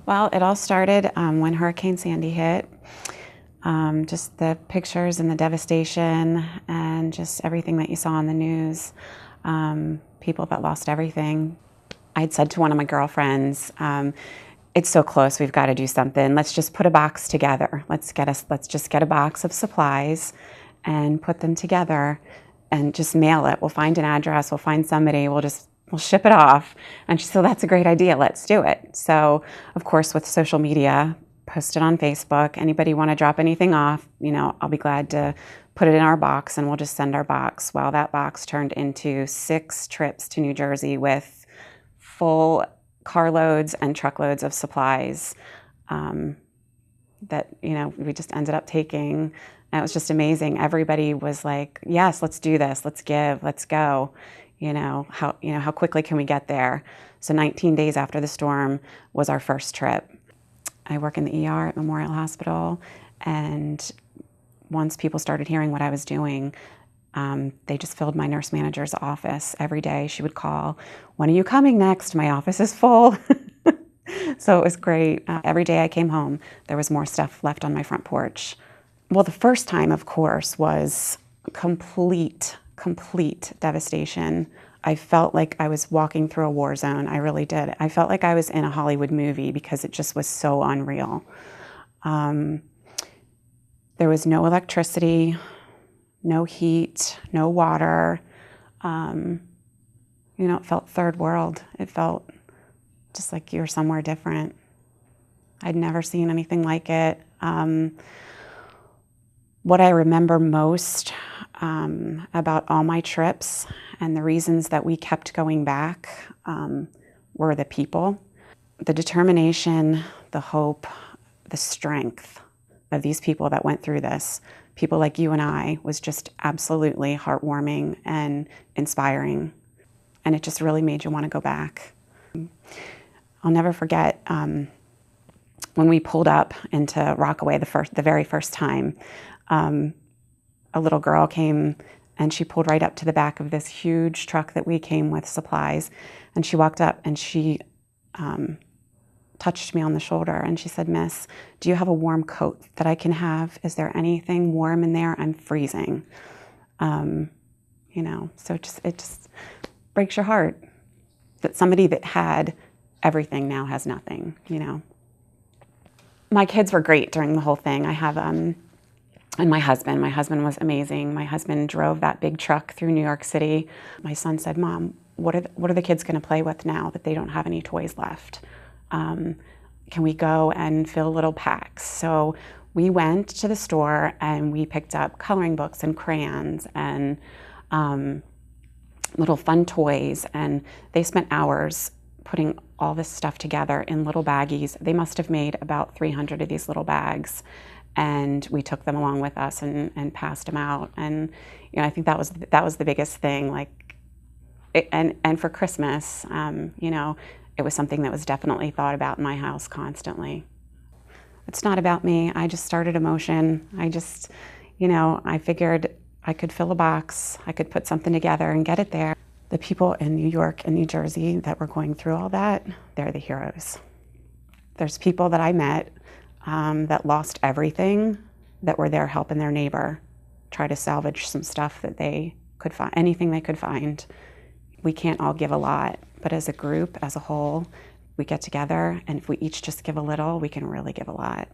Well, it all started when Hurricane Sandy hit. Just the pictures and the devastation and just everything that you saw on the news. People that lost everything. I'd said to one of my girlfriends, it's so close, we've got to do something. Let's just put a box together. Let's just get a box of supplies and put them together and just mail it. We'll find an address, we'll find somebody, we'll ship it off. And she said, that's a great idea, let's do it. So, of course, with social media, post it on Facebook. Anybody want to drop anything off, I'll be glad to put it in our box and we'll just send our box. Well, that box turned into 6 trips to New Jersey with full carloads and truckloads of supplies that, we just ended up taking. And it was just amazing. Everybody was like, yes, let's do this. Let's give, let's go. How quickly can we get there? So 19 days after the storm was our first trip. I work in the ER at Memorial Hospital, and once people started hearing what I was doing, they just filled my nurse manager's office every day. She would call, when are you coming next? My office is full. So it was great. Every day I came home, there was more stuff left on my front porch. Well, the first time, of course, was complete devastation. I felt like I was walking through a war zone. I really did. I felt like I was in a Hollywood movie because it just was so unreal. There was no electricity, no heat, no water. It felt third world. It felt just like you were somewhere different. I'd never seen anything like it. What I remember most about all my trips and the reasons that we kept going back were the people. The determination, the hope, the strength of these people that went through this, people like you and I, was just absolutely heartwarming and inspiring. And it just really made you want to go back. I'll never forget when we pulled up into Rockaway the very first time. A little girl came and she pulled right up to the back of this huge truck that we came with supplies. And she walked up and she touched me on the shoulder and she said, "Miss, do you have a warm coat that I can have? Is there anything warm in there? I'm freezing." So it just breaks your heart that somebody that had everything now has nothing, My kids were great during the whole thing. I have, and my husband was amazing. My husband drove that big truck through New York City. My son said, "Mom, what are the kids going to play with now that they don't have any toys left? Can we go and fill little packs?" So we went to the store and we picked up coloring books and crayons and little fun toys. And they spent hours putting all this stuff together in little baggies. They must have made about 300 of these little bags. And we took them along with us and passed them out. And I think that was the biggest thing. And for Christmas, it was something that was definitely thought about in my house constantly. It's not about me. I just started a motion. I figured I could fill a box. I could put something together and get it there. The people in New York and New Jersey that were going through all that, they're the heroes. There's people that I met that lost everything, that were there helping their neighbor try to salvage some stuff that they could find, anything they could find. We can't all give a lot, but as a group, as a whole, we get together, and if we each just give a little, we can really give a lot.